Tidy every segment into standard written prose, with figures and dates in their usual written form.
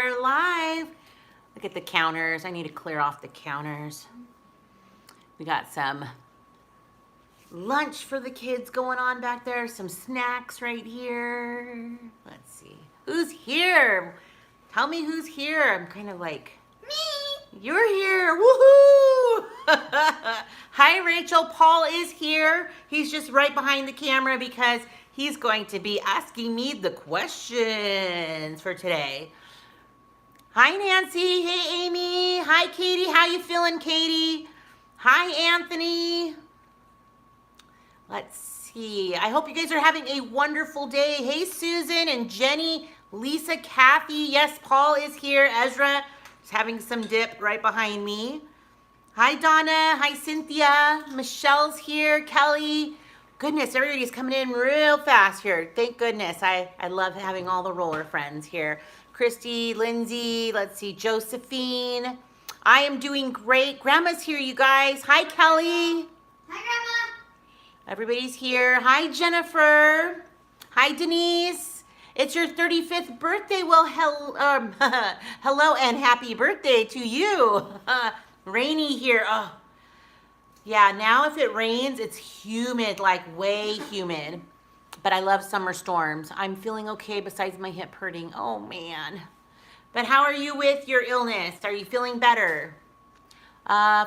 We're live. Look at the counters. I need to clear off the counters. We got some lunch for the kids going on back there. Some snacks right here. Let's see. Who's here? Tell me who's here. I'm kind of like... Me! You're here. Woohoo! Hi, Rachel. Paul is here. He's just right behind the camera because he's going to be asking me the questions for today. Hi, Nancy. Hey, Amy. Hi, Katie. How you feeling, Katie? Hi, Anthony. Let's see. I hope you guys are having a wonderful day. Hey, Susan and Jenny, Lisa, Kathy. Yes, Paul is here. Ezra is having some dip right behind me. Hi, Donna. Hi, Cynthia. Michelle's here. Kelly. Goodness, everybody's coming in real fast here. Thank goodness. I love having all the roller friends here. Christy, Lindsay, let's see, Josephine. I am doing great. Grandma's here, you guys. Hi, Kelly. Hi, Grandma. Everybody's here. Hi, Jennifer. Hi, Denise. It's your 35th birthday. Well, hello and happy birthday to you. Rainy here. Oh, yeah, now if it rains, it's humid, like way humid. But I love summer storms. I'm feeling okay besides my hip hurting. Oh, man. But how are you with your illness? Are you feeling better?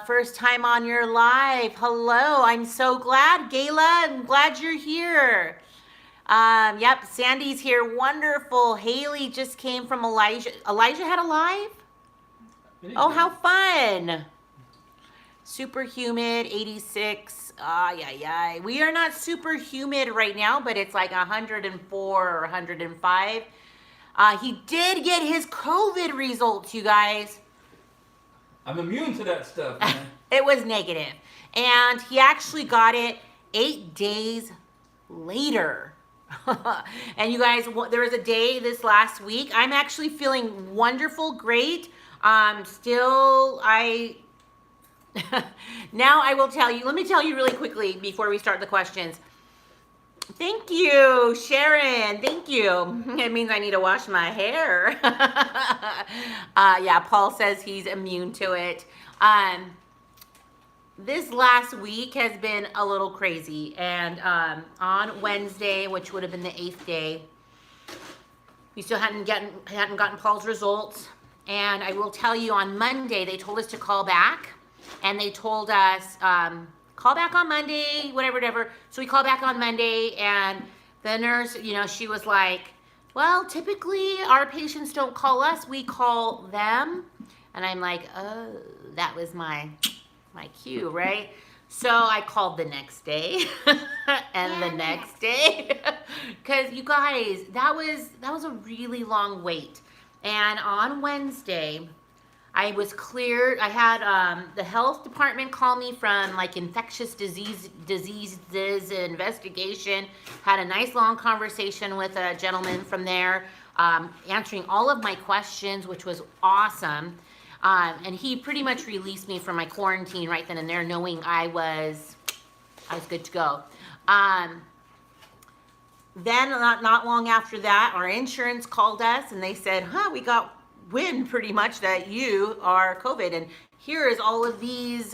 First time on your live. Hello, I'm so glad. Gayla, I'm glad you're here. Yep, Sandy's here. Wonderful. Haley just came from Elijah. Elijah had a live? Oh, how fun. Super humid, 86. Ay. We are not super humid right now, but it's like 104 or 105. He did get his COVID results, you guys. I'm immune to that stuff, man. It was negative. And he actually got it 8 days later. And you guys, there was a day this last week. I'm actually feeling wonderful, great. Now I will tell you, let me tell you really quickly before we start the questions. Thank you, Sharon. Thank you. It means I need to wash my hair. Yeah, Paul says he's immune to it. This last week has been a little crazy. And on Wednesday, which would have been the 8th day, we still hadn't gotten Paul's results. And I will tell you, on Monday, they told us to call back. And they told us, call back on Monday, whatever. So we called back on Monday, and the nurse, she was like, well, typically our patients don't call us, we call them. And I'm like, oh, that was my cue, right? So I called the next day and the next day. Because you guys, that was a really long wait. And on Wednesday, I was cleared. I had the health department call me from like infectious diseases investigation. Had a nice long conversation with a gentleman from there, answering all of my questions, which was awesome. And he pretty much released me from my quarantine right then and there, knowing I was good to go. Then not long after that, our insurance called us and they said, we got wind pretty much that you are COVID, and here is all of these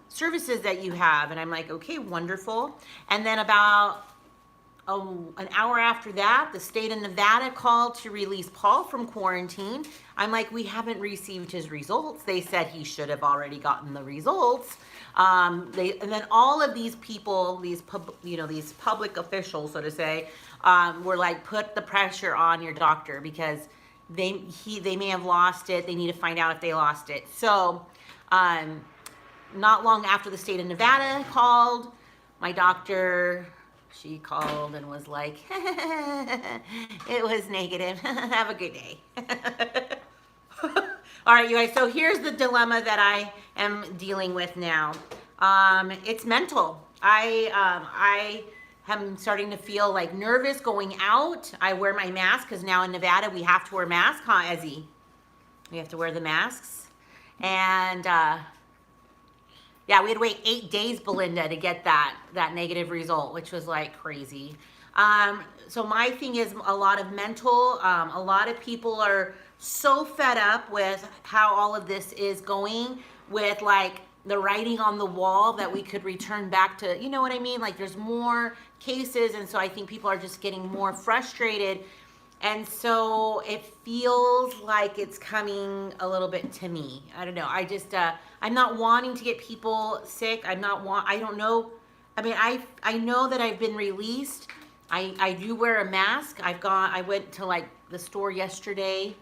services that you have. And I'm like, okay, wonderful. And then about an hour after that, the state of Nevada called to release Paul from quarantine. I'm like, we haven't received his results. They said he should have already gotten the results. And then all of these people, these public officials, so to say, were like, put the pressure on your doctor because they may have lost it. They need to find out if they lost it. So not long after the state of Nevada called, my doctor, she called and was like, it was negative. Have a good day. All right, you guys, so here's the dilemma that I am dealing with now. It's mental. I am starting to feel like nervous going out. I wear my mask because now in Nevada we have to wear masks, huh, Ezzy? We have to wear the masks. And yeah, we had to wait 8 days, Belinda, to get that negative result, which was like crazy. So my thing is a lot of mental. A lot of people are so fed up with how all of this is going, with like the writing on the wall that we could return back to, you know what I mean? Like there's more cases, and so I think people are just getting more frustrated. And so it feels like it's coming a little bit to me. I don't know. I just I'm not wanting to get people sick. I don't know. I mean, I know that I've been released. I do wear a mask. I went to like the store yesterday.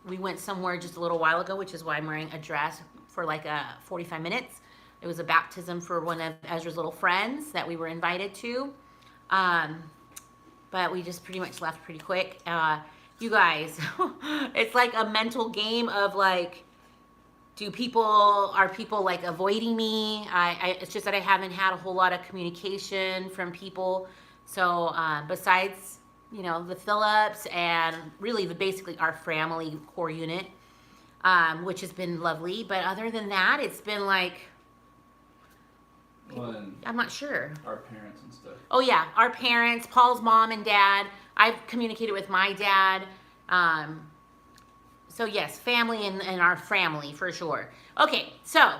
We went somewhere just a little while ago, which is why I'm wearing a dress for like 45 minutes. It was a baptism for one of Ezra's little friends that we were invited to. But we just pretty much left pretty quick. You guys, it's like a mental game of like, are people like avoiding me? It's just that I haven't had a whole lot of communication from people. So besides, you know, the Phillips and really basically our family core unit, which has been lovely. But other than that, it's been like, I'm not sure. Our parents and stuff. Oh yeah, our parents, Paul's mom and dad. I've communicated with my dad. So yes, family and our family for sure. Okay, so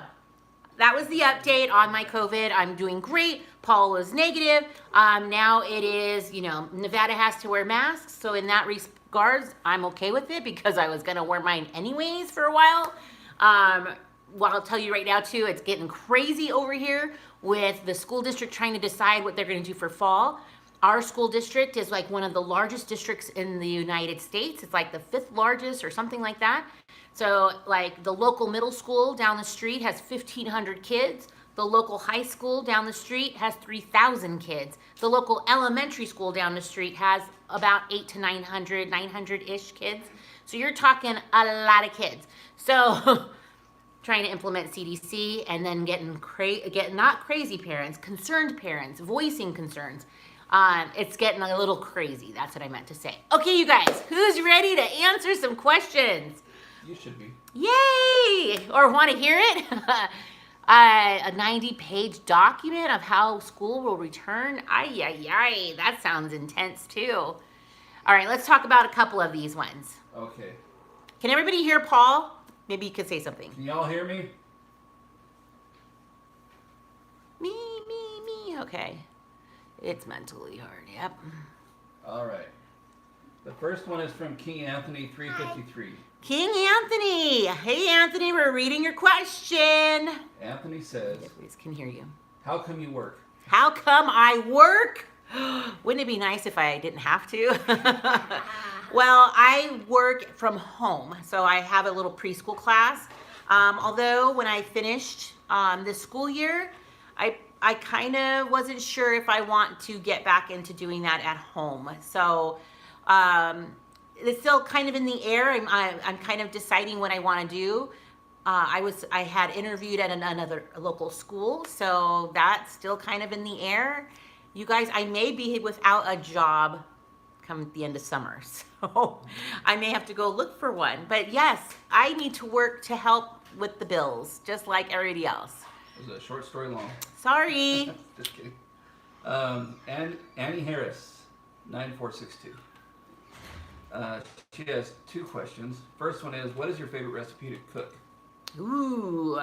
that was the update on my COVID. I'm doing great. Paul was negative. Now it is, you know, Nevada has to wear masks. So in that regards, I'm okay with it because I was gonna wear mine anyways for a while. Well, I'll tell you right now too, it's getting crazy over here with the school district trying to decide what they're going to do for fall. Our school district is like one of the largest districts in the United States. It's like the 5th largest or something like that. So like the local middle school down the street has 1,500 kids. The local high school down the street has 3,000 kids. The local elementary school down the street has about 800 to 900-ish kids. So you're talking a lot of kids. So trying to implement CDC and then getting not crazy parents, concerned parents, voicing concerns. It's getting a little crazy. That's what I meant to say. Okay, you guys, who's ready to answer some questions? You should be. Yay! Or want to hear it? A 90-page document of how school will return. Ay. That sounds intense too. All right, let's talk about a couple of these ones. Okay. Can everybody hear Paul? Maybe you could say something. Can y'all hear me? Me. Okay. It's mentally hard, yep. All right. The first one is from King Anthony 353. King Anthony. Hey, Anthony, we're reading your question. Anthony says, Everybody can hear you. how come you work? How come I work? Wouldn't it be nice if I didn't have to? Well, I work from home, so I have a little preschool class. Although when I finished this school year, I kind of wasn't sure if I want to get back into doing that at home. So it's still kind of in the air. I'm kind of deciding what I want to do. I had interviewed at another local school, so that's still kind of in the air. You guys, I may be without a job come the end of summer, so I may have to go look for one. But yes, I need to work to help with the bills, just like everybody else. It was a short story long. Sorry. Just kidding. And Annie Harris, 9462. She has 2 questions. First one is, what is your favorite recipe to cook? Ooh.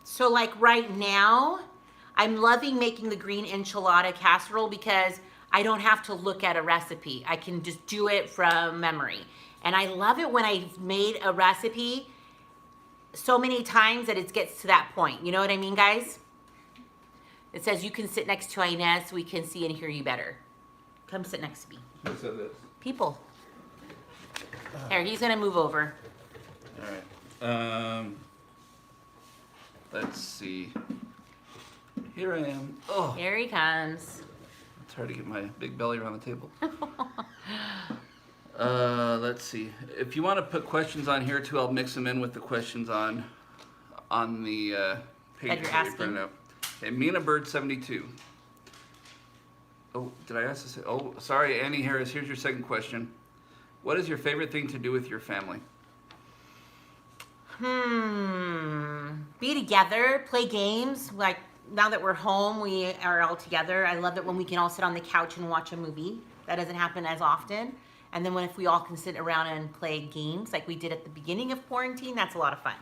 So like right now, I'm loving making the green enchilada casserole because I don't have to look at a recipe. I can just do it from memory. And I love it when I've made a recipe so many times that it gets to that point. You know what I mean, guys? It says you can sit next to Ines. We can see and hear you better. Come sit next to me. Who said this? People. Here, he's going to move over. All right. Let's see. Here I am. Oh, Here he comes. it's hard to get my big belly around the table. Let's see. If you want to put questions on here too, I'll mix them in with the questions on the page That you're that you asking? printed out. Okay, Mina Bird 72. Oh, did I ask this? Oh, sorry, Annie Harris. Here's your second question. What is your favorite thing to do with your family? Be together, play games. Like now that we're home, we are all together. I love it when we can all sit on the couch and watch a movie. That doesn't happen as often. And then if we all can sit around and play games like we did at the beginning of quarantine, that's a lot of fun.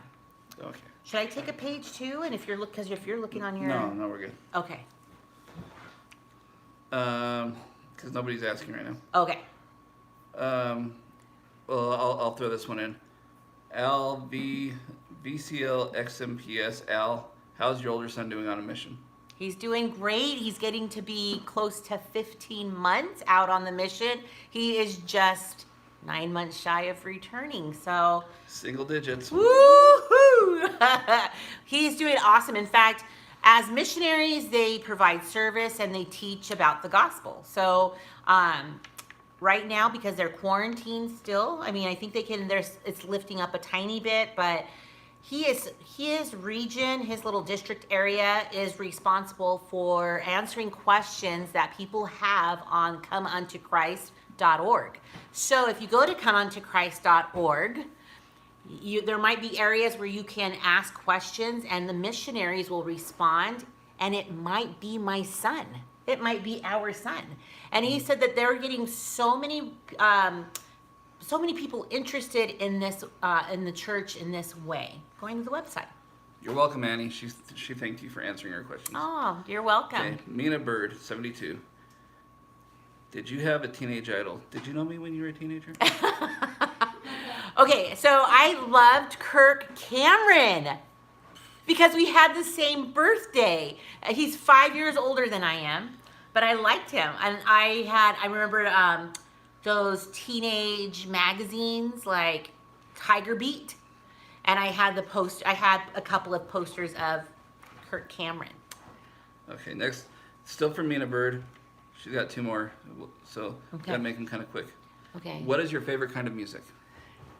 Okay. Should I take a page too? And if you're because if you're looking on your No, we're good. Okay. Because nobody's asking right now. Okay. Well, I'll throw this one in. Al V VCL XMPS Al, how's your older son doing on a mission? He's doing great. He's getting to be close to 15 months out on the mission. He is just 9 months shy of returning. So, Single digits. woohoo! He's doing awesome. In fact, as missionaries, they provide service and they teach about the gospel. So, right now, because they're quarantined still, I mean, I think they can. It's lifting up a tiny bit, but his region, his little district area is responsible for answering questions that people have on comeuntochrist.org. So if you go to comeuntochrist.org, there might be areas where you can ask questions and the missionaries will respond, and it might be my son. It might be our son. And he said that they're getting so many people interested in this in the church in this way. Going to the website. You're welcome, Annie. She thanked you for answering our questions. Oh, you're welcome. Okay, Mina Bird, 72. Did you have a teenage idol? Did you know me when you were a teenager? Okay, so I loved Kirk Cameron because we had the same birthday. He's 5 years older than I am, but I liked him. And I remember those teenage magazines like Tiger Beat, and I had a couple of posters of Kirk Cameron. Okay, next, still from Mina Bird. She's got two more, so Okay. gotta make them kind of quick. Okay. What is your favorite kind of music?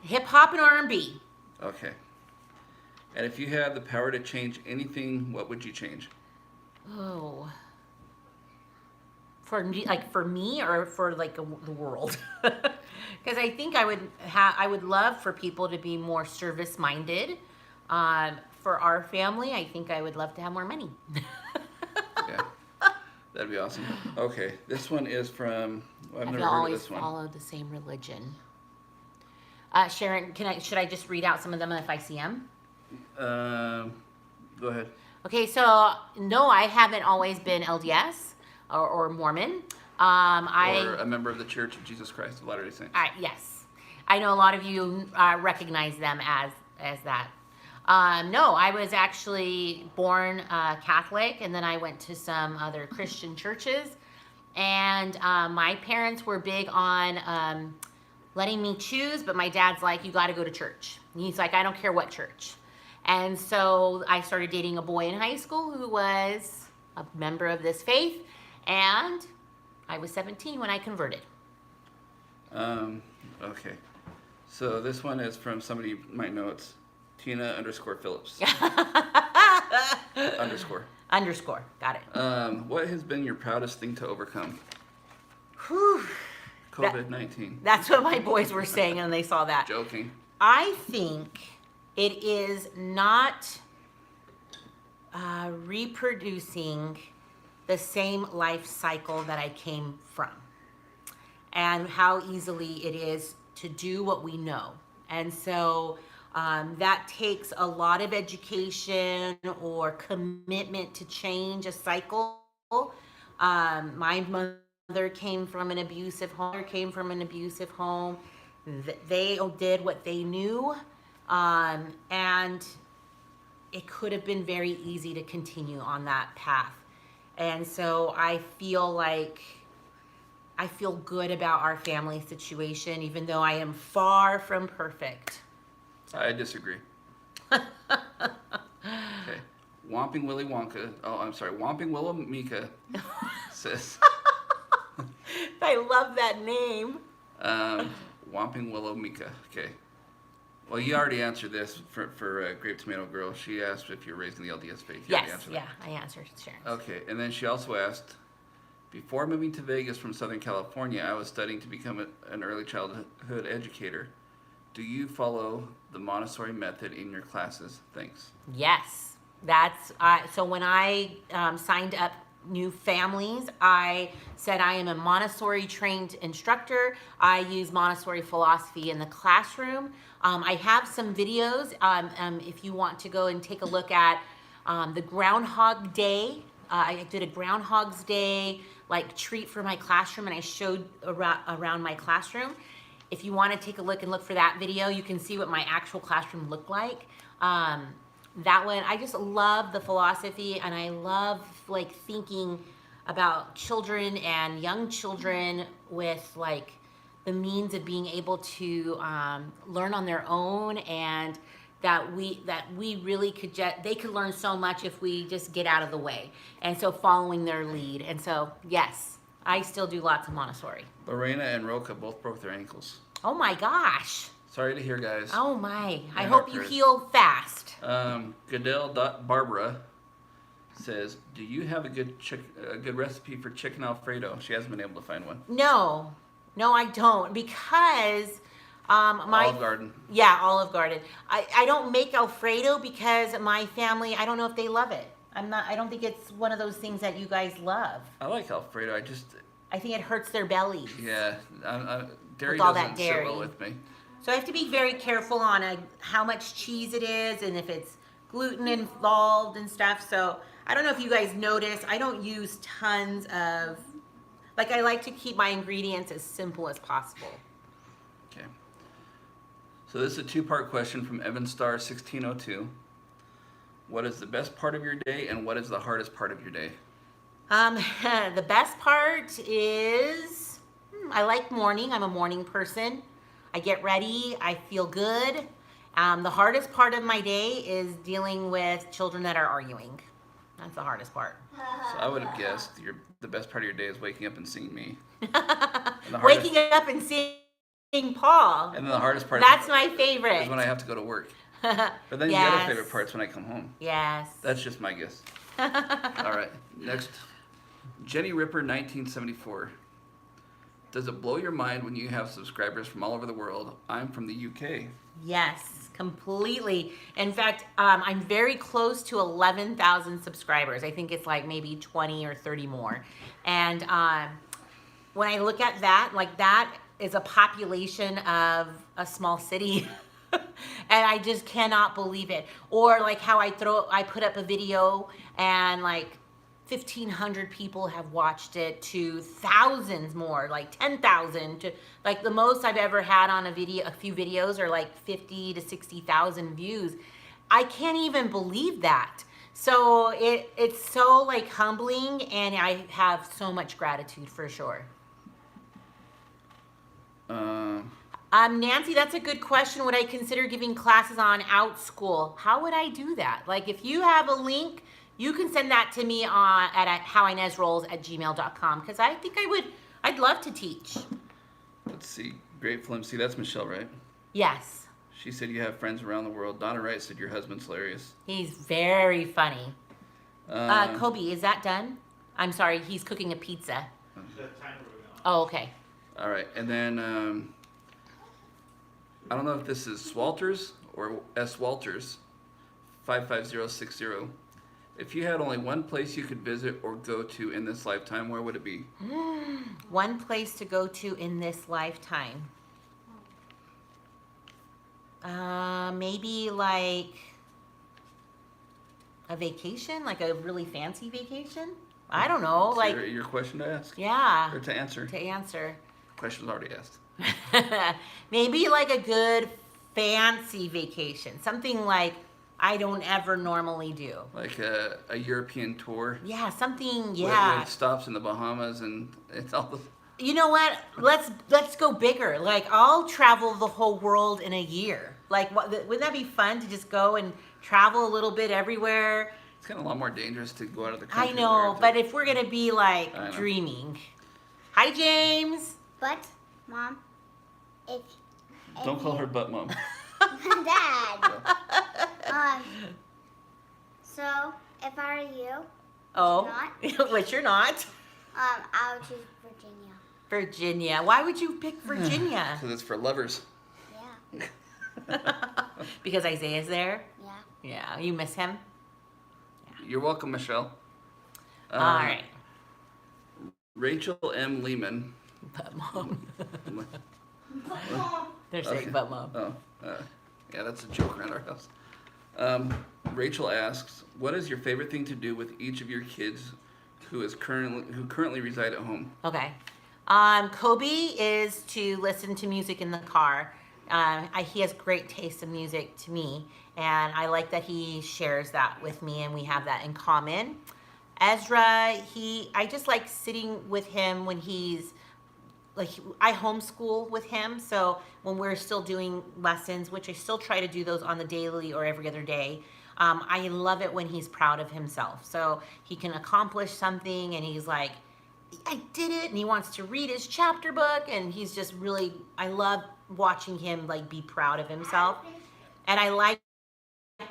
Hip hop and R&B. Okay. And if you had the power to change anything, what would you change? Oh. For me or for the world? Because I think I would love for people to be more service minded. For our family, I think I would love to have more money. Yeah, that'd be awesome. Okay, this one is from. Well, I've I've never heard of always this one. followed the same religion. Sharon, should I just read out some of them if I see them? Go ahead. Okay, so no, I haven't always been LDS or Mormon. Or a member of the Church of Jesus Christ of Latter-day Saints. Yes, I know a lot of you recognize them as that. No, I was actually born Catholic, and then I went to some other Christian churches. And my parents were big on letting me choose, but my dad's like, you got to go to church. And he's like, I don't care what church. And so I started dating a boy in high school who was a member of this faith, and I was 17 when I converted. Okay. So this one is from somebody you might know. It's Tina_Phillips. Underscore. Got it. What has been your proudest thing to overcome? Whew. COVID-19. That's what my boys were saying when they saw that. Joking. I think it is not reproducing the same life cycle that I came from, and how easily it is to do what we know. And so that takes a lot of education or commitment to change a cycle. My mother came from an abusive home. They did what they knew, and it could have been very easy to continue on that path. And so I feel good about our family situation, even though I am far from perfect. I disagree. Okay. Whomping Willy Wonka. Oh, I'm sorry. Whomping Willow Mika says. I love that name. Whomping Willow Mika. Okay. Well, you already answered this for Grape Tomato Girl. She asked if you're raised in the LDS faith. You already Yes, answered yeah, that. I answered Sharon. Okay, and then she also asked, before moving to Vegas from Southern California, I was studying to become an early childhood educator. Do you follow the Montessori method in your classes? Thanks. Yes, that's so when I signed up new families. I said I am a Montessori trained instructor. I use Montessori philosophy in the classroom. I have some videos if you want to go and take a look at the Groundhog Day. I did a Groundhog's Day like treat for my classroom, and I showed around my classroom. If you want to take a look and look for that video, you can see what my actual classroom looked like. That one, I just love the philosophy, and I love like thinking about children and young children with like the means of being able to learn on their own, and that we really they could learn so much if we just get out of the way. And so following their lead. And so, yes, I still do lots of Montessori. Lorena and Roca both broke their ankles. Oh my gosh. Sorry to hear, guys. Oh my. I Yeah, hope you Chris. heal fast. Goodell.Barbara says, do you have a good recipe for chicken Alfredo? She hasn't been able to find one. No, I don't, because Olive Garden. Yeah, Olive Garden. I don't make Alfredo because my family, I don't know if they love it. I don't think it's one of those things that you guys love. I like Alfredo. I think it hurts their bellies. Yeah, dairy With all doesn't that sit dairy. well with me. So I have to be very careful on how much cheese it is and if it's gluten involved and stuff. So I don't know if you guys notice, I don't use tons of, like I like to keep my ingredients as simple as possible. Okay. So this is a two-part question from EvanStar1602. What is the best part of your day, and what is the hardest part of your day? The best part is, I like morning. I'm a morning person. I get ready. I feel good. The hardest part of my day is dealing with children that are arguing. That's the hardest part. So I would have guessed the best part of your day is waking up and seeing me. Waking up and seeing Paul. And then the hardest part That's my favorite. is when I have to go to work. But then Yes. the other favorite part's when I come home. Yes. That's just my guess. All right, next. Jenny Ripper, 1974. Does it blow your mind when you have subscribers from all over the world? I'm from the UK. Yes, completely. In fact, I'm very close to 11,000 subscribers. I think it's like maybe 20 or 30 more. And when I look at that, like that is a population of a small city. And I just cannot believe it. Or like how I put up a video and like 1,500 people have watched it, to thousands more, like 10,000, to like the most I've ever had on a few videos are like 50 to 60,000 views. I can't even believe that. So it's so like humbling, and I have so much gratitude for sure. Nancy, that's a good question. Would I consider giving classes on Outschool? How would I do that? Like if you have a link, you can send that to me at howinesrolls@gmail.com, because I think I'd love to teach. Let's see. Grateful MC, that's Michelle, right? Yes. She said you have friends around the world. Donna Wright said your husband's hilarious. He's very funny. Kobe, is that done? I'm sorry, he's cooking a pizza. Oh, okay. All right, and then I don't know if this is Swalters or S. Walters, 55060. If you had only one place you could visit or go to in this lifetime, where would it be? One place to go to in this lifetime. Maybe like a vacation, like a really fancy vacation. I don't know, It's like your question to ask. yeah, Or to answer. to answer. Question's already asked. Maybe like a good fancy vacation, something like I don't ever normally do. Like a European tour. Yeah, something. With- Yeah. With stops in the Bahamas and it's all the. You know what? Let's go bigger. Like I'll travel the whole world in a year. Like wouldn't that be fun to just go and travel a little bit everywhere? It's kind of a lot more dangerous to go out of the country. I know, there. but if we're gonna be like I know. dreaming. Hi, James. But, Mom, if Don't call her butt mom. Dad. So if I were you, Oh, which you're not. I would choose Virginia. Virginia. Why would you pick Virginia? Because it's for lovers. Yeah. Because Isaiah's there. Yeah. Yeah, you miss him. You're welcome, Michelle. All right. Rachel M. Lehman. But mom. They're saying, Okay. but mom. Oh, yeah, that's a joke around our house. Rachel asks, "What is your favorite thing to do with each of your kids who currently reside at home?" Okay. Kobe is to listen to music in the car. He has great taste in music to me, and I like that he shares that with me, and we have that in common. Ezra, I just like sitting with him when he's like, I homeschool with him, so when we're still doing lessons, which I still try to do those on the daily or every other day, I love it when he's proud of himself. So he can accomplish something and he's like, I did it, and he wants to read his chapter book, and he's just really, I love watching him like be proud of himself. And I like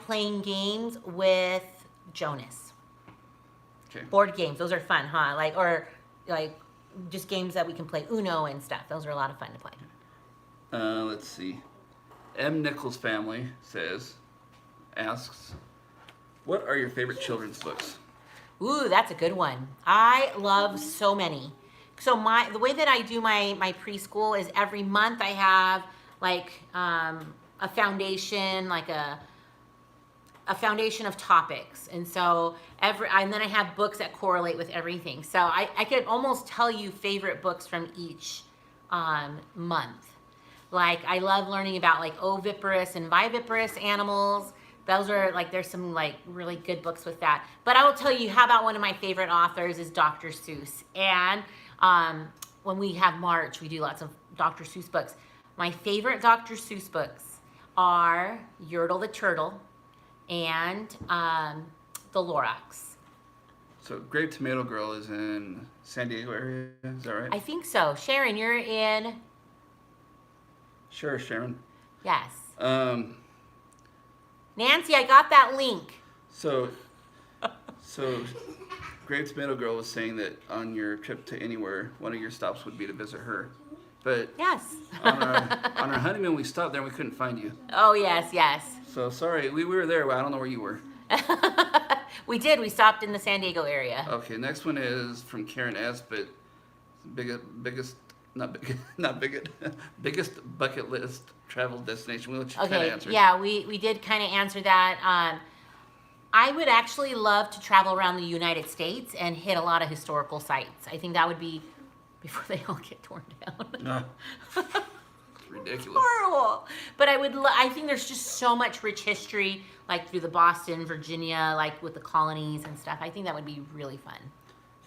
playing games with Jonas. Okay. Board games, those are fun, huh? Or just games that we can play Uno and stuff. Those are a lot of fun to play. Let's see. M. Nichols family asks, "What are your favorite children's books?" Ooh, that's a good one. I love so many. So the way that I do my preschool is every month I have like a foundation, like a foundation of topics, and so and then I have books that correlate with everything. So I could almost tell you favorite books from each month. Like I love learning about like oviparous and viviparous animals. Those are like, there's some like really good books with that. But I will tell you, how about one of my favorite authors is Dr. Seuss. And when we have March, we do lots of Dr. Seuss books. My favorite Dr. Seuss books are Yertle the Turtle and The Lorax. So Grape Tomato Girl is in San Diego area, is that right? I think so. Sharon, you're in? Sure, Sharon. Yes. Um, Nancy, I got that link. so Grape Tomato Girl was saying that on your trip to anywhere, one of your stops would be to visit her. But Yes. on our honeymoon, we stopped there and we couldn't find you. Oh, yes, yes. So sorry, we were there, but I don't know where you were. We did. We stopped in the San Diego area. Okay, next one is from Karen S. But biggest bucket list travel destination, which you kind of Okay, answered. yeah, we did kind of answer that. I would actually love to travel around the United States and hit a lot of historical sites. I think that would be before they all get torn down. No. It's ridiculous. Horrible. But I think there's just so much rich history, like through the Boston, Virginia, like with the colonies and stuff. I think that would be really fun.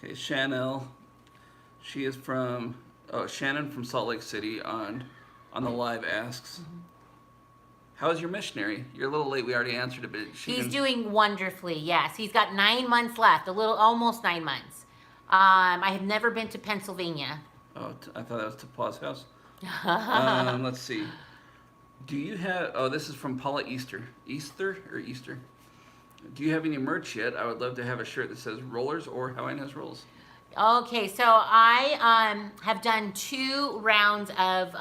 Okay, Chanel. She is from Shannon from Salt Lake City on the live asks, "How is your missionary?" You're a little late. We already answered it, but He's doing wonderfully. Yes, he's got 9 months left. Almost 9 months. I have never been to Pennsylvania. Oh, I thought that was to Pa's house. Let's see. Do you have? Oh, this is from Paula Easter. Easter. Do you have any merch yet? I would love to have a shirt that says "Rollers" or "How Ines Rolls." Okay, so I have done 2 rounds of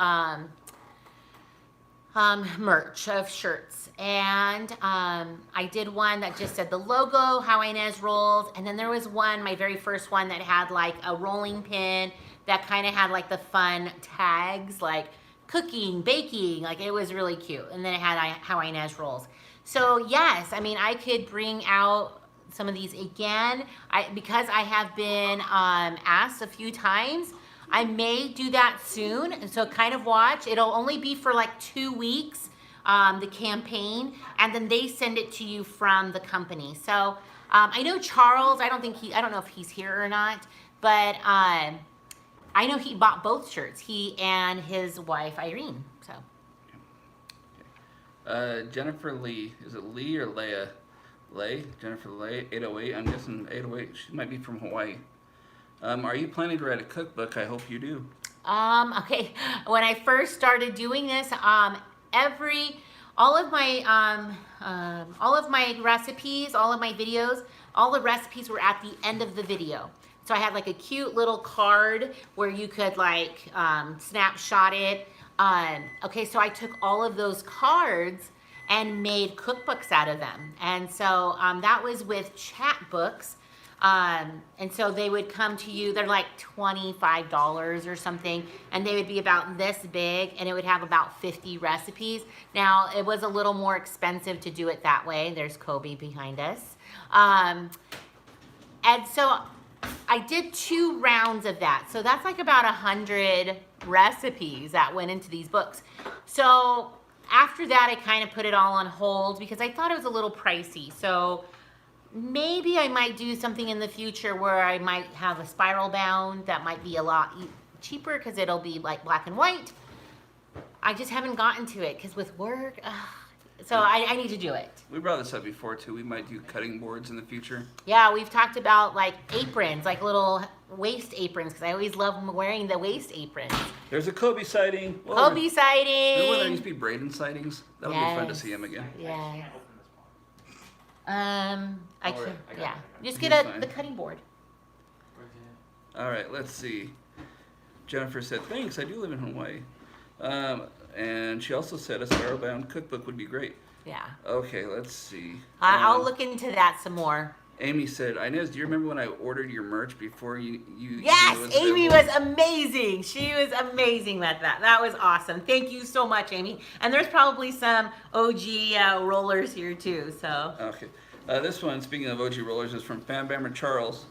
merch of shirts, and I did one that just said the logo, How Ines Rolls, and then there was one, my very first one, that had like a rolling pin that kind of had like the fun tags, like cooking, baking, like it was really cute, and then it had How Ines Rolls. So yes, I mean, I could bring out some of these again, because I have been asked a few times. I may do that soon, and so kind of watch. It'll only be for like 2 weeks, the campaign, and then they send it to you from the company. So I know Charles, I don't know if he's here or not, but I know he bought both shirts, he and his wife Irene. So Jennifer Lee. Is it Lee or Leah? Jennifer Lay, 808. I'm guessing 808. She might be from Hawaii. Are you planning to write a cookbook? I hope you do. Okay. When I first started doing this, all of my recipes, all of my videos, all the recipes were at the end of the video. So I had like a cute little card where you could like snapshot it. Okay, so I took all of those cards and made cookbooks out of them. And so that was with chat books. And so they would come to you, they're like $25 or something, and they would be about this big, and it would have about 50 recipes. Now, it was a little more expensive to do it that way. There's Kobe behind us. And so I did 2 rounds of that. So that's like about 100 recipes that went into these books. So after that, I kind of put it all on hold because I thought it was a little pricey. So maybe I might do something in the future where I might have a spiral bound that might be a lot cheaper because it'll be like black and white. I just haven't gotten to it because with work, so I need to do it. We brought this up before too. We might do cutting boards in the future. Yeah, we've talked about like aprons, like little waist aprons, because I always love wearing the waist aprons. There's a Kobe sighting. Whoa. Kobe sighting. Remember when there used to be Braden sightings? That would be fun to see him again. Yeah. I can. Yeah. Just He's get fine. the cutting board. All right, let's see. Jennifer said, "Thanks. I do live in Hawaii." And she also said a spiral-bound cookbook would be great. Yeah. Okay, let's see. I'll look into that some more. Amy said, "Inez, do you remember when I ordered your merch before you Yes, knew it Amy available?" was amazing. She was amazing at that. That was awesome. Thank you so much, Amy. And there's probably some OG rollers here too. So. Okay. This one, speaking of OG rollers, is from Fan Bammer Charles.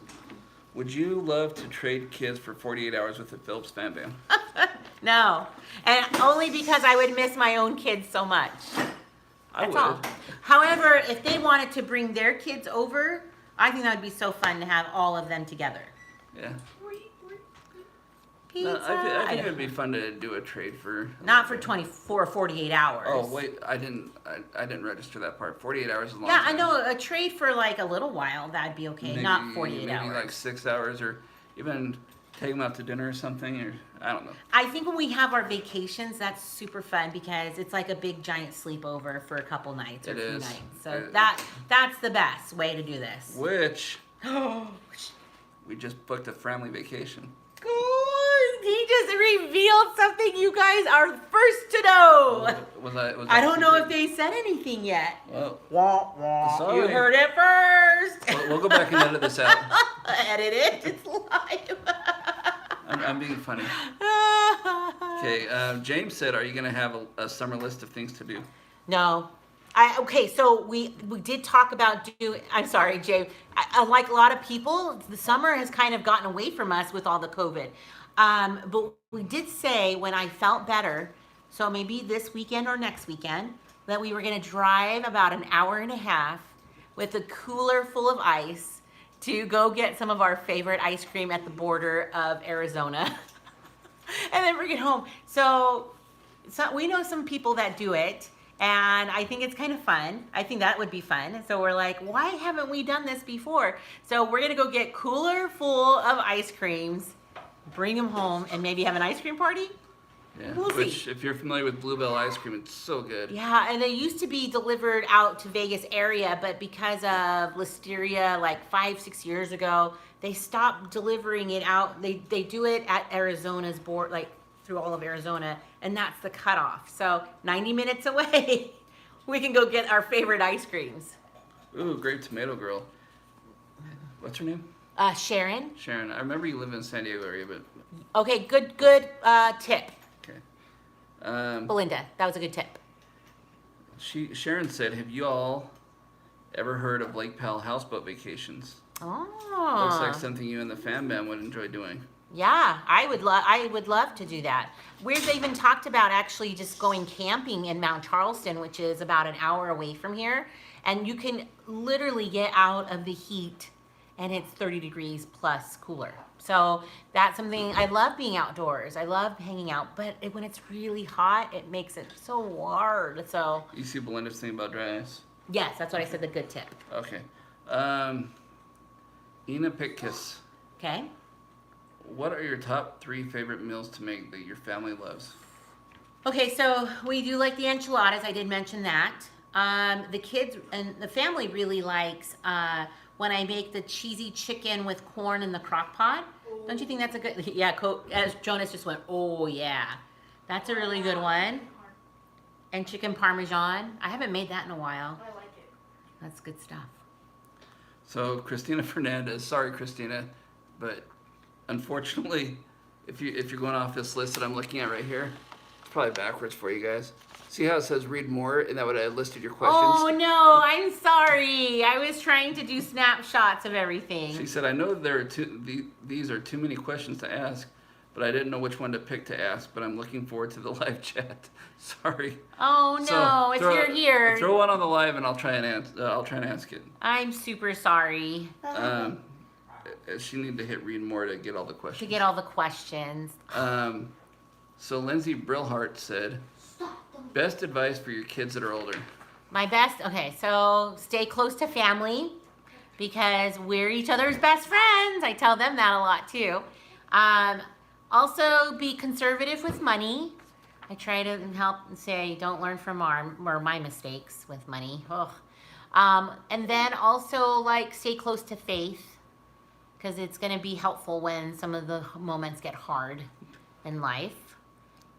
Would you love to trade kids for 48 hours with the Phillips Fan Bam? No, and only because I would miss my own kids so much. I That's would. all. However, if they wanted to bring their kids over, I think that would be so fun to have all of them together. Yeah. Pizza. No, I think it would be fun to do a trade for. Not for 24 or 48 hours. Oh wait, I didn't register that part. 48 hours is a long Yeah, time. I know. A trade for like a little while, that'd be okay. Not 48 maybe hours. like 6 hours, or even take them out to dinner or something, or I don't know. I think when we have our vacations, that's super fun because it's like a big giant sleepover for a couple nights or It a few is. nights. So It- that's the best way to do this. Which we just booked a family vacation. He just revealed something you guys are first to know. Was I don't know if they said anything yet. Well, Wah, wah. Sorry. You heard it first. we'll go back and edit this out. Edit it. It's live. I'm being funny. Okay, James said, "Are you gonna have a summer list of things to do?" No. Okay, so we did talk about doing, I'm sorry, Jay. Like a lot of people, the summer has kind of gotten away from us with all the COVID. But we did say when I felt better, so maybe this weekend or next weekend, that we were going to drive about an hour and a half with a cooler full of ice to go get some of our favorite ice cream at the border of Arizona and then bring it home. So we know some people that do it. And I think it's kind of fun. I think that would be fun. So we're like, why haven't we done this before? So we're going to go get cooler full of ice creams, bring them home, and maybe have an ice cream party. Yeah. We'll Which, see. if you're familiar with Bluebell ice cream, it's so good. Yeah, and they used to be delivered out to Vegas area, but because of listeria like 5-6 years ago, they stopped delivering it out. They do it at Arizona's board, like through all of Arizona, and that's the cutoff. So 90 minutes away, we can go get our favorite ice creams. Ooh, Grape Tomato Girl. What's her name? Sharon. Sharon. I remember you live in San Diego area, but Okay, good tip. okay. Belinda, that was a good tip. Sharon said, "Have you all ever heard of Lake Powell houseboat vacations? Oh. Looks like something you and the fan band would enjoy doing." Yeah, I would love to do that. We've even talked about actually just going camping in Mount Charleston, which is about an hour away from here, and you can literally get out of the heat and it's 30 degrees plus cooler. So that's something, I love being outdoors. I love hanging out, but when it's really hot, it makes it so hard. So You see Belinda's thing about dry ice? yes, that's what I said, the good tip. Okay. Ina Pitkiss, Okay. what are your top 3 favorite meals to make that your family loves? Okay, so we do like the enchiladas. I did mention that. The kids and the family really likes when I make the cheesy chicken with corn in the crock pot. Don't you think that's a good? Yeah, as Jonas just went, oh yeah, that's a really good one. And chicken parmesan. I haven't made that in a while. I like it. That's good stuff. So Christina Fernandez, sorry Christina, but unfortunately, if you're going off this list that I'm looking at right here, it's probably backwards for you guys. See how it says read more, and that would have listed your questions? Oh no, I'm sorry. I was trying to do snapshots of everything. She said, I know there are these are too many questions to ask, but I didn't know which one to pick to ask, but I'm looking forward to the live chat. Sorry. Oh no, So, if you're here. Throw one on the live and I'll try and ask it. I'm super sorry. She need to hit read more to get all the To questions. get all the questions. So Lindsay Brillhart said, best advice for your kids that are older. My best, okay, so stay close to family because we're each other's best friends. I tell them that a lot too. Also be conservative with money. I try to help and say don't learn from my mistakes with money. Ugh. And then also like stay close to faith because it's going to be helpful when some of the moments get hard in life.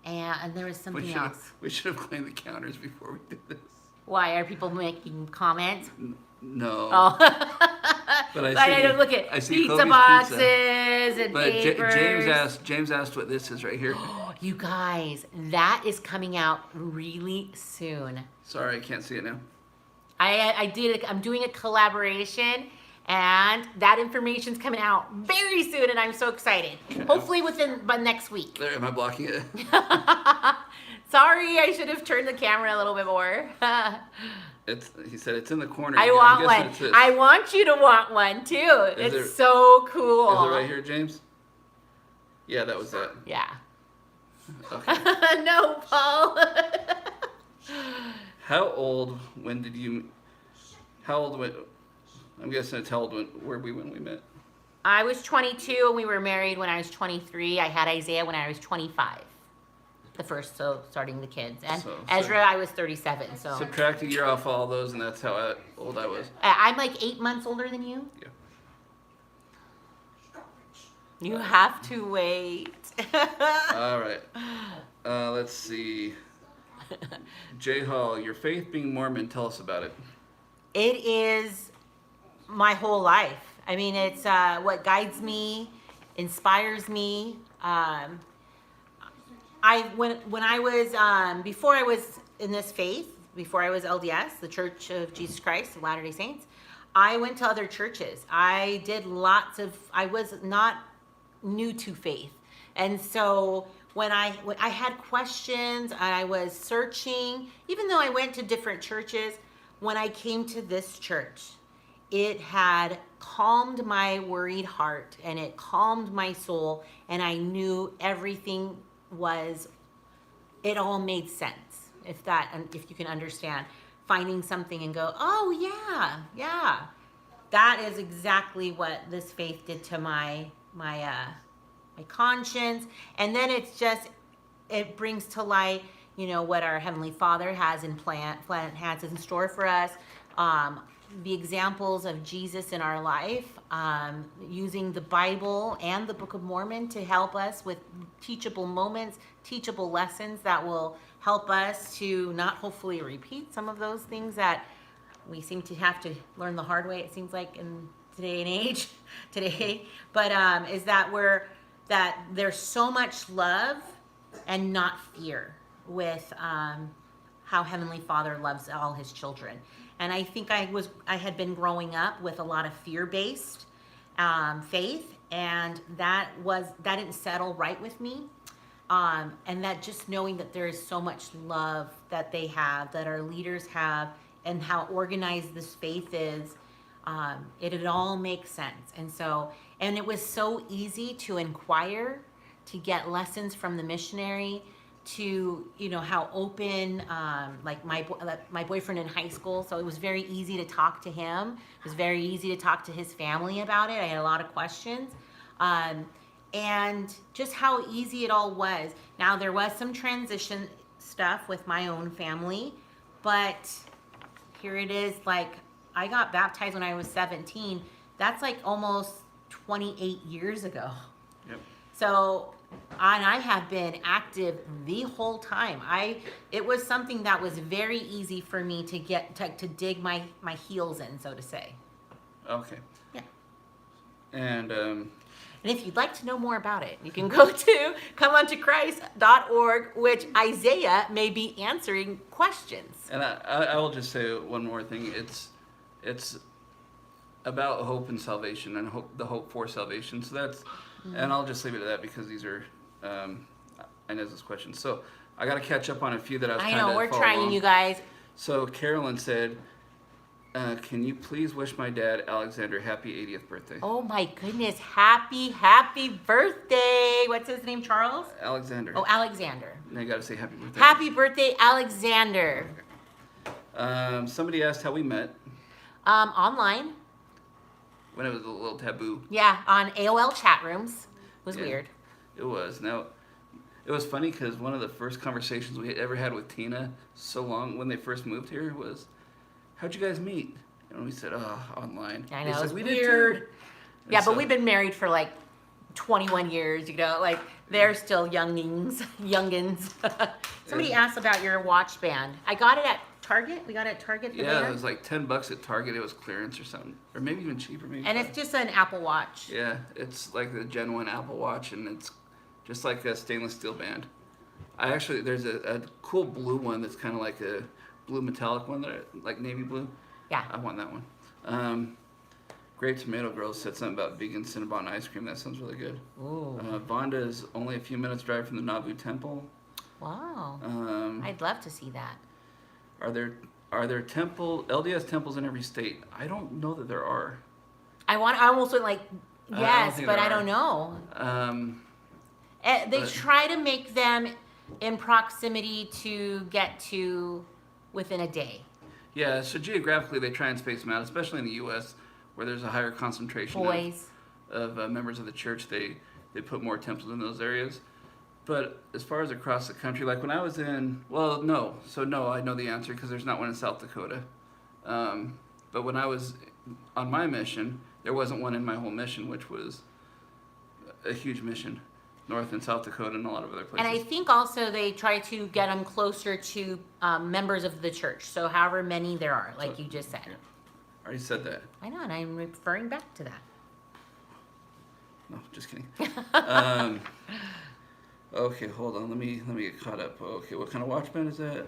And there was something else. We should have cleaned the counters before we did this. Why are people making comments? No. Oh, But I don't look at see pizza Kobe's boxes pizza. and But papers. James asked what this is right here. You guys, that is coming out really soon. Sorry, I can't see it now. I'm doing a collaboration, and that information's coming out very soon, and I'm so excited. Hopefully by next week. There, am I blocking it? Sorry, I should have turned the camera a little bit more. He said it's in the corner. I I'm want guessing one. it's this. I want you to want one too. It's so cool. Is it right here, James? Yeah, that was it. Yeah. Okay. No, Paul. How old when I'm guessing it's how old when we met. I was 22 and we were married when I was 23. I had Isaiah when I was 25. The first, so starting the kids. And Ezra, I was 37, so. Subtract a year off all those, and that's how old I was. I'm like 8 months older than you. Yeah. You have to wait. All right. Let's see. Jay Hall, your faith being Mormon, tell us about it. It is my whole life. I mean, it's what guides me, inspires me. When I was before I was in this faith, before I was LDS, the Church of Jesus Christ of Latter-day Saints, I went to other churches. I was not new to faith, and so when I had questions and I was searching, even though I went to different churches, when I came to this church, it had calmed my worried heart and it calmed my soul, and I knew everything it all made sense. If you can understand, finding something and go, oh yeah, that is exactly what this faith did to my conscience. And then it brings to light, what our Heavenly Father has in store for us. The examples of Jesus in our life, using the Bible and the Book of Mormon to help us with teachable moments, teachable lessons that will help us to not hopefully repeat some of those things that we seem to have to learn the hard way, it seems like, in today. But is that there's so much love and not fear with how Heavenly Father loves all His children. And I think I had been growing up with a lot of fear-based faith, and that didn't settle right with me. And that just knowing that there is so much love that they have, that our leaders have, and how organized this faith is, it all makes sense. And it was so easy to inquire, to get lessons from the missionary, to how open, like my boyfriend in high school, so it was very easy to talk to him. It was very easy to talk to his family about it. I had a lot of questions, and just how easy it all was. Now there was some transition stuff with my own family, but here it is. Like, I got baptized when I was 17. That's like almost 28 years ago. Yep. So, and I have been active the whole time. It was something that was very easy for me to dig my heels in, so to say. Okay. Yeah. And And if you'd like to know more about it, you can go to comeuntoChrist.org, which Isaiah may be answering questions. and I will just say one more thing. It's about hope and salvation, and the hope for salvation. So that's, and I'll just leave it at that because these are Inez's questions. So I got to catch up on a few that I was. I kinda know, we're follow trying, along. you guys. So Carolyn said, "Can you please wish my dad Alexander happy 80th birthday?" Oh my goodness, happy birthday. What's his name, Charles? Alexander. Oh, Alexander. Now you got to say happy birthday. Happy birthday, Alexander. Somebody asked how we met Online. when it was a little taboo. Yeah, on AOL chat rooms. It was Yeah. weird. It was. Now, it was funny because one of the first conversations we ever had with Tina so long when they first moved here was, "How'd you guys meet?" And we said, "Oh, online." I They know, said, it's "We did too." weird. And Yeah, so- but we've been married for like 21 years, you know, like they're still youngins. Somebody asked about your watch band. I got it at Target. We got it at Target. the Yeah, band. it was like $10 at Target. It was clearance or something, or maybe even cheaper. Maybe. And it's just an Apple Watch. Yeah, it's like the Gen 1 Apple Watch, and it's just like a stainless steel band. There's a cool blue one that's kind of like a blue metallic one, like navy blue. Yeah. I want that one. Grape Tomato Girl said something about vegan Cinnabon ice cream. That sounds really good. Ooh. Vonda is only a few minutes drive from the Nauvoo Temple. Wow. Um, I'd love to see that. are there LDS temples in every state? I don't know that there are. I almost went like, I don't yes, think but there I are. don't know. They But- try to make them in proximity to get to within a day. Yeah, so geographically they try and space them out, especially in the U.S. where there's a higher concentration Boys. of members of the church. They put more temples in those areas. But as far as across the country, like when I was in, well, no. So no, I know the answer because there's not one in South Dakota. But when I was on my mission, there wasn't one in my whole mission, which was a huge mission. North and South Dakota and a lot of other places. And I think also they try to get them closer to members of the church. So however many there are, like you just said. I already said that. I know, and I'm referring back to that. No, just kidding. Okay, hold on. Let me get caught up. Okay, what kind of watch band is that?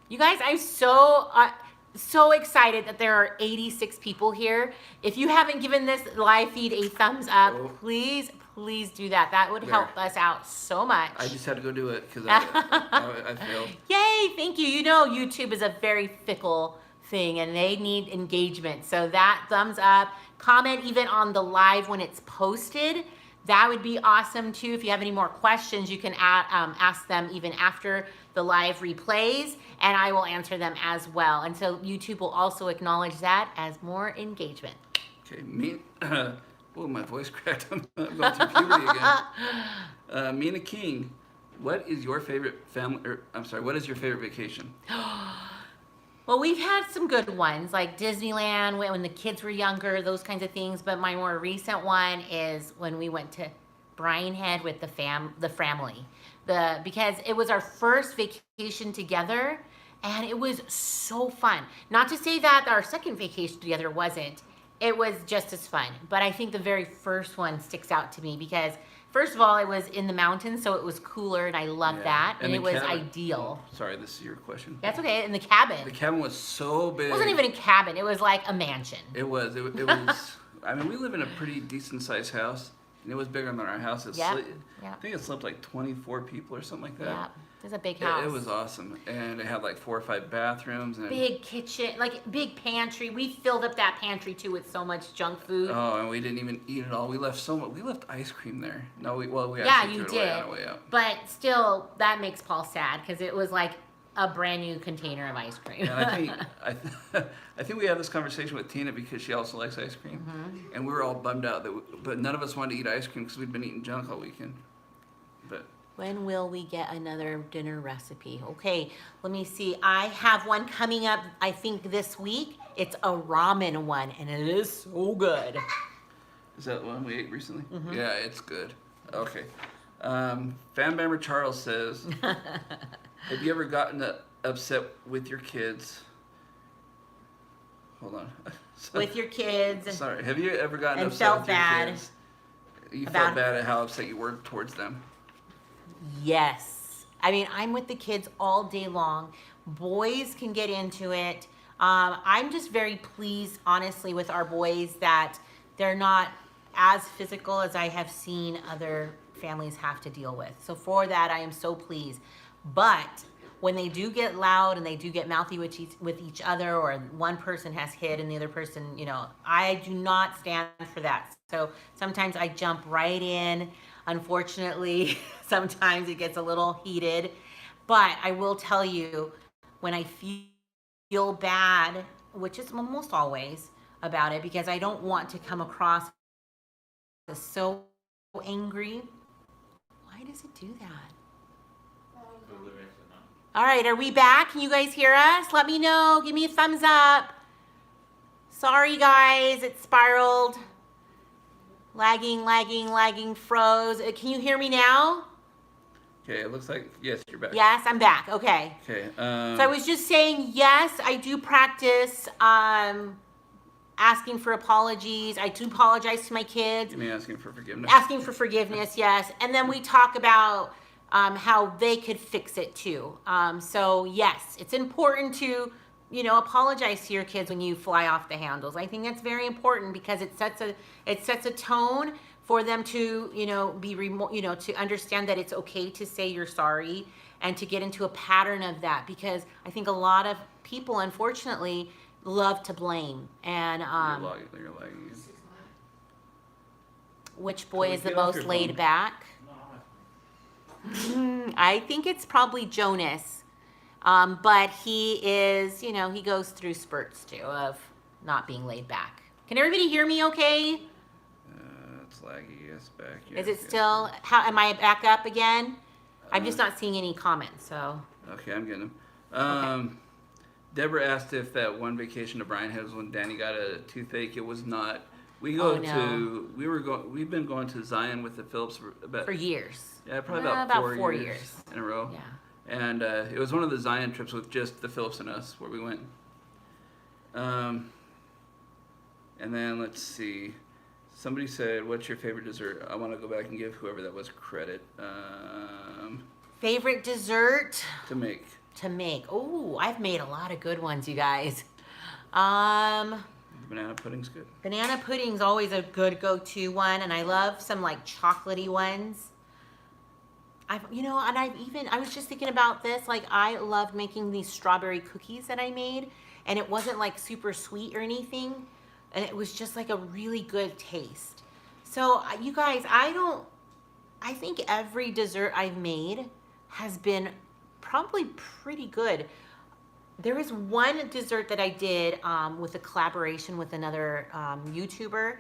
You guys, I'm so excited that there are 86 people here. If you haven't given this live feed a thumbs up, Oh. please do that. That would help us out so much. I just had to go do it because I failed. Yay, thank you. You know YouTube is a very fickle thing and they need engagement. So that thumbs up, comment even on the live when it's posted. That would be awesome too. If you have any more questions, you can ask them even after the live replays and I will answer them as well. And so YouTube will also acknowledge that as more engagement. Okay, oh, my voice cracked. I'm going through puberty again. Mina King, what is your favorite what is your favorite vacation? Well, we've had some good ones like Disneyland when the kids were younger, those kinds of things. But my more recent one is when we went to Bryan Head with the family. Because it was our first vacation together and it was so fun. Not to say that our second vacation together wasn't. It was just as fun. But I think the very first one sticks out to me because first of all, it was in the mountains, so it was cooler and I loved that. And the it was cabin- ideal. Oh, sorry, this is your question. That's okay. In the cabin. The cabin was so big. It wasn't even a cabin. It was like a mansion. It was. I mean, we live in a pretty decent sized house, and it was bigger than our house. Yep. I think it slept like 24 people or something like that. Yeah. It was a big house. It was awesome, and it had like 4 or 5 bathrooms and Big kitchen, like big pantry. We filled up that pantry too with so much junk food. Oh, and we didn't even eat it all. We left so much. We left ice cream there. No, we yeah, actually you threw it away did. on our way out. But still, that makes Paul sad because it was like a brand new container of ice cream. And I think we had this conversation with Tina because she also likes ice cream, and we were all bummed out but none of us wanted to eat ice cream because we'd been eating junk all weekend. But When will we get another dinner recipe? Okay, let me see. I have one coming up, I think this week. It's a ramen one, and it is so good. is that the one we ate recently? Yeah, it's good. Okay. Fanbammer Charles says, have you ever gotten upset with your kids hold on. with your kids. Sorry. Have you ever gotten And upset felt with your bad kids? You about- felt bad at how upset you were towards them. Yes. I mean, I'm with the kids all day long. Boys can get into it. I'm just very pleased, honestly, with our boys that they're not as physical as I have seen other families have to deal with. So for that, I am so pleased. But when they do get loud and they do get mouthy with each other, or one person has hit and the other person, you know, I do not stand for that. So sometimes I jump right in. Unfortunately, sometimes it gets a little heated. But I will tell you, when I feel bad, which is almost always about it, because I don't want to come across as so angry. Why does it do that? All right, are we back? Can you guys hear us? Let me know. Give me a thumbs up. Sorry, guys. It spiraled. Lagging, froze. Can you hear me now? Okay, it looks like, yes, you're back. Yes, I'm back. Okay. Okay. So I was just saying, yes, I do practice asking for apologies. I do apologize to my kids. You mean asking for forgiveness? Asking for forgiveness, yes. And then we talk about how they could fix it too. So yes, it's important to, you know, apologize to your kids when you fly off the handles. I think that's very important because it sets a tone for them to, you know, to understand that it's okay to say you're sorry and to get into a pattern of that, because I think a lot of people, unfortunately, love to blame. And You're lagging. which boy is the Get off your most laid phone. back? I think it's probably Jonas. But he is, you know, he goes through spurts too of not being laid back. Can everybody hear me okay? It's laggy. Yes, back. Is Yes, it yes, still, yes. how am I back up again? I'm just not seeing any comments, so. Okay, I'm getting them. Deborah asked if that one vacation that Brian had was when Danny got a toothache. It was not. We've been going to Zion with the Phillips for about For years. Yeah, probably About about 4 years years. in a row. Yeah. And it was one of the Zion trips with just the Phillips and us where we went. And then let's see. Somebody said, "What's your favorite dessert?" I want to go back and give whoever that was credit Favorite dessert to make. to make? Oh, I've made a lot of good ones, you guys. Banana pudding's good. Banana pudding's always a good go-to one, and I love some like chocolatey ones. I was just thinking about this, like I loved making these strawberry cookies that I made, and it wasn't like super sweet or anything, and it was just like a really good taste. So you guys, I think every dessert I've made has been probably pretty good. There was one dessert that I did with a collaboration with another YouTuber.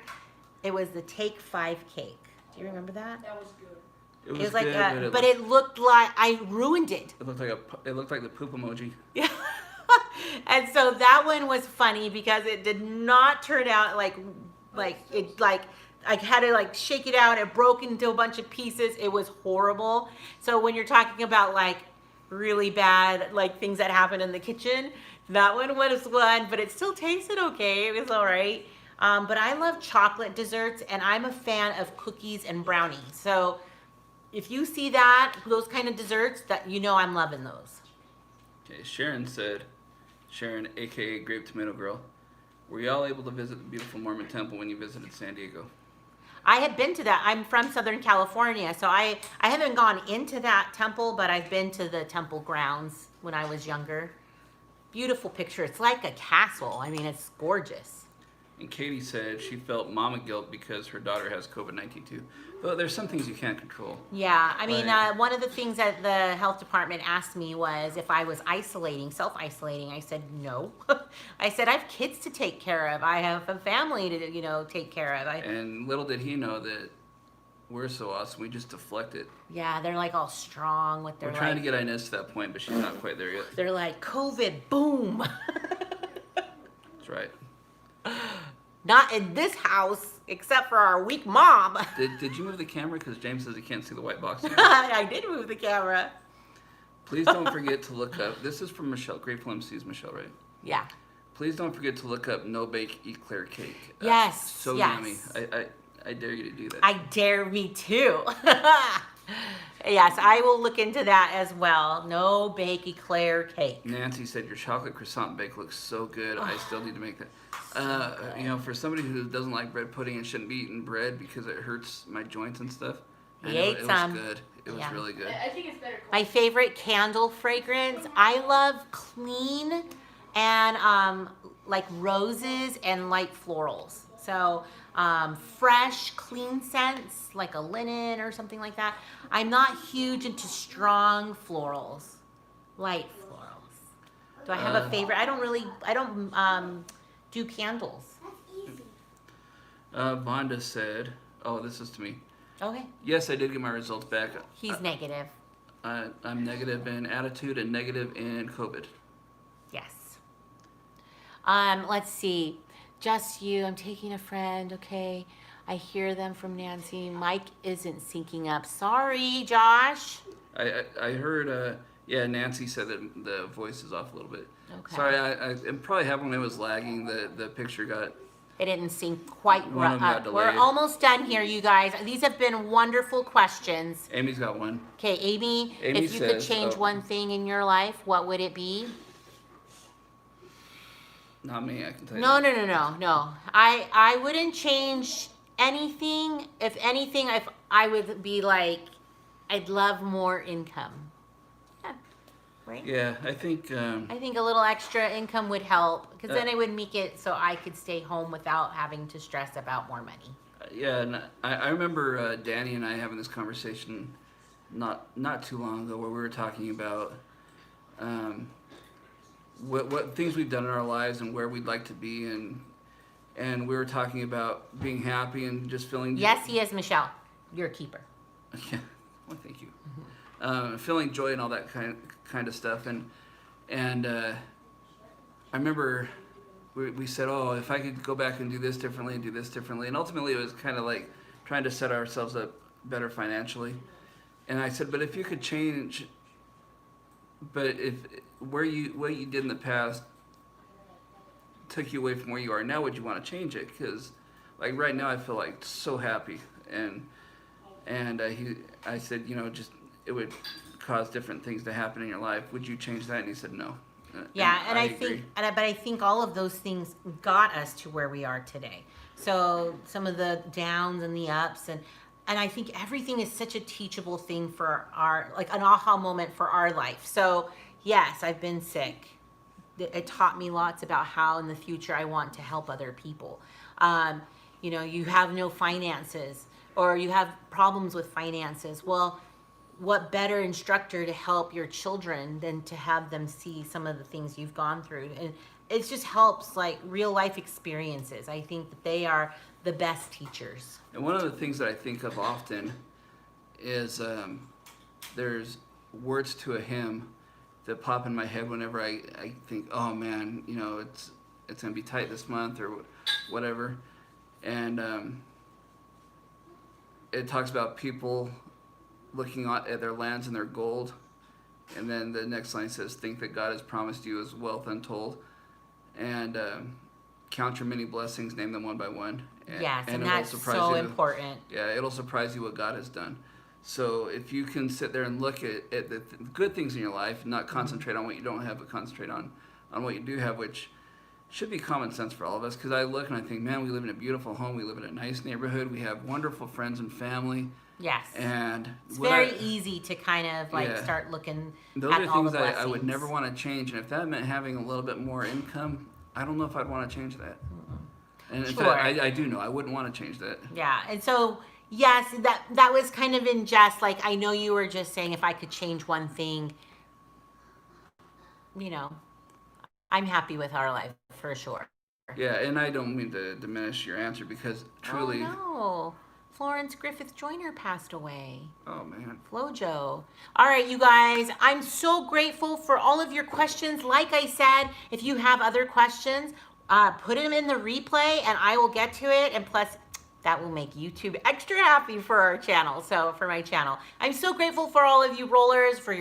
It was the Take 5 cake. Do you remember that? That was good. It It was like, good, but it looked like I ruined it. It looked like the poop emoji. Yeah. And so that one was funny because it did not turn out like I had to like shake it out. It broke into a bunch of pieces. It was horrible. So when you're talking about like really bad like things that happen in the kitchen, that one was one, but it still tasted okay. It was all right. But I love chocolate desserts, and I'm a fan of cookies and brownies. So if you see those kind of desserts, that you know I'm loving those. Okay, Sharon, aka Grape Tomato Girl, were y'all able to visit the beautiful Mormon temple when you visited San Diego? I have been to that. I'm from Southern California, so I haven't gone into that temple, but I've been to the temple grounds when I was younger. Beautiful picture. It's like a castle. I mean, it's gorgeous. And Katie said she felt mama guilt because her daughter has COVID-19 too. But there's some things you can't control. Yeah, I mean, Right. one of the things that the health department asked me was if I was self-isolating. I said no. I said I have kids to take care of. I have a family to, take care of. And little did he know that we're so awesome. We just deflect it. Yeah, they're like all strong with their We're trying like, to get Ines to that point, but she's not quite there yet. they're like COVID, boom. That's right. Not in this house, except for our weak mom. Did you move the camera? Because James says he can't see the white box. I did move the camera. Please don't forget to look up. This is from Michelle. Grateful MC's Michelle, right? Yeah. Please don't forget to look up no bake eclair cake. Yes, So yes. yummy. I dare you to do that. I dare me too. Yes, I will look into that as well. No bake eclair cake. Nancy said your chocolate croissant bake looks so good. I still need to make that. good. You know, for somebody who doesn't like bread pudding and shouldn't be eating bread because it hurts my joints and stuff, He and ate it some. was good. It was Yeah. really good. I think it's better. My favorite candle fragrance. I love clean and like roses and light florals. So fresh, clean scents like a linen or something like that. I'm not huge into strong florals, light florals. Do I have a favorite? I don't do candles. That's easy. Vonda said, "Oh, this is to me. Okay. Yes, I did get my results back. He's negative. I'm negative in attitude and negative in COVID." Yes. Let's see. Just you. I'm taking a friend. Okay. I hear them from Nancy. Mike isn't syncing up. Sorry, Josh. I heard. Yeah, Nancy said that the voice is off a little bit. Okay. Sorry, I probably have when it was lagging. The picture got. It didn't sync quite One of them got We're delayed. almost done here, you guys. These have been wonderful questions. Amy's got one. Okay, Amy, Amy if you could says, change one thing in your life, what would it be? Not me, I can tell you. No. I wouldn't change anything. If anything, if I would be like, I'd love more income. Yeah, right? Yeah, I think. I think a little extra income would help because then it would make it so I could stay home without having to stress about more money. Yeah, and I remember Danny and I having this conversation not too long ago where we were talking about what things we've done in our lives and where we'd like to be, and we were talking about being happy and just feeling. Yes, he is, Michelle. You're a keeper. Yeah, well, thank you. Feeling joy and all that kind of stuff, and I remember we said, oh, if I could go back and do this differently and do this differently, and ultimately it was kind of like trying to set ourselves up better financially. And I said, but if you could change, but if what you did in the past took you away from where you are now, would you want to change it? Because like right now I feel like so happy, and I said, you know, just it would cause different things to happen in your life. Would you change that? And he said no. Yeah, and I agree. think, but I think all of those things got us to where we are today. So some of the downs and the ups, and I think everything is such a teachable thing for our, like an aha moment for our life. So yes, I've been sick. It taught me lots about how in the future I want to help other people. You know, you have no finances or you have problems with finances. Well, what better instructor to help your children than to have them see some of the things you've gone through? And it just helps, like real life experiences. I think that they are the best teachers. And one of the things that I think of often is there's words to a hymn that pop in my head whenever I think, oh man, you know, it's gonna be tight this month or whatever, and it talks about people looking at their lands and their gold, and then the next line says, think that God has promised you his wealth untold, and count your many blessings, name them one by one. Yes, and it'll that's surprise so you. important. Yeah, it'll surprise you what God has done. So if you can sit there and look at the good things in your life and not concentrate on what you don't have, but concentrate on what you do have, which should be common sense for all of us. Because I look and I think, man, we live in a beautiful home. We live in a nice neighborhood. We have wonderful friends and family. Yes. And It's very easy to kind of like Yeah. start looking those at are all the things blessings. I would never want to change. And if that meant having a little bit more income, I don't know if I'd want to change that. And in Sure. fact, I do know I wouldn't want to change that. Yeah, and so yes, that was kind of in jest. Like I know you were just saying if I could change one thing, you know, I'm happy with our life for sure. Yeah, and I don't mean to diminish your answer because truly, Oh no, Florence Griffith Joyner passed away. oh man. Flojo. All right, you guys, I'm so grateful for all of your questions. Like I said, if you have other questions, put them in the replay and I will get to it. And plus, that will make YouTube extra happy for our channel. So for my channel, I'm so grateful for all of you rollers, for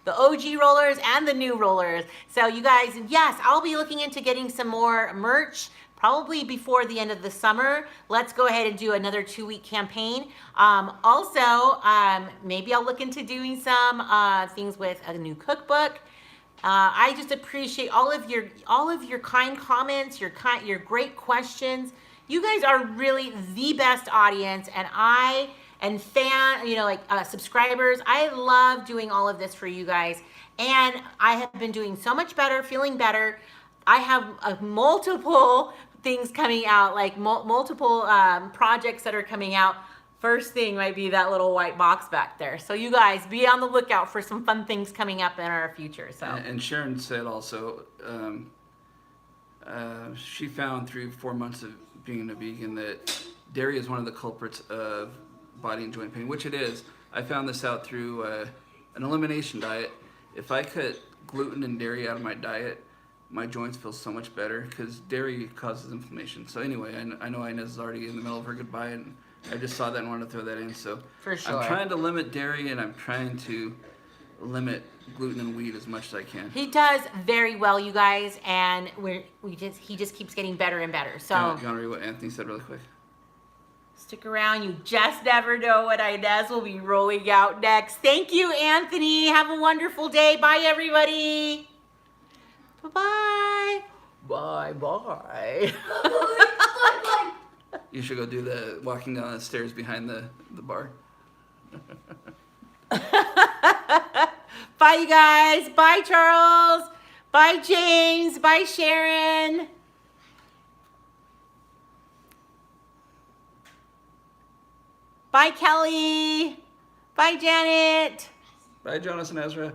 the OG rollers and the new rollers. So you guys, yes, I'll be looking into getting some more merch probably before the end of the summer. Let's go ahead and do another 2-week campaign. Also, maybe I'll look into doing some things with a new cookbook. I just appreciate all of your kind comments, your great questions. You guys are really the best audience, and subscribers. I love doing all of this for you guys, and I have been doing so much better, feeling better. I have multiple things coming out, like multiple projects that are coming out. First thing might be that little white box back there. So you guys be on the lookout for some fun things coming up in our future. So And Sharon said also, she found through 4 months of being a vegan that dairy is one of the culprits of body and joint pain, which it is. I found this out through an elimination diet. If I cut gluten and dairy out of my diet, my joints feel so much better because dairy causes inflammation. So anyway, I know Ines is already in the middle of her goodbye, and I just saw that and wanted to throw that in. So for sure, I'm trying to limit dairy, and I'm trying to limit gluten and wheat as much as I can. he does very well, you guys, and he just keeps getting better and better. So You want to read what Anthony said really quick? stick around. You just never know what Ines will be rolling out next. Thank you, Anthony. Have a wonderful day. Bye, everybody. Bye-bye. Bye-bye. You should go do the walking down the stairs behind the bar. Bye, you guys. Bye, Charles. Bye, James. Bye, Sharon. Bye, Kelly. Bye, Janet. Bye, Jonas and Ezra.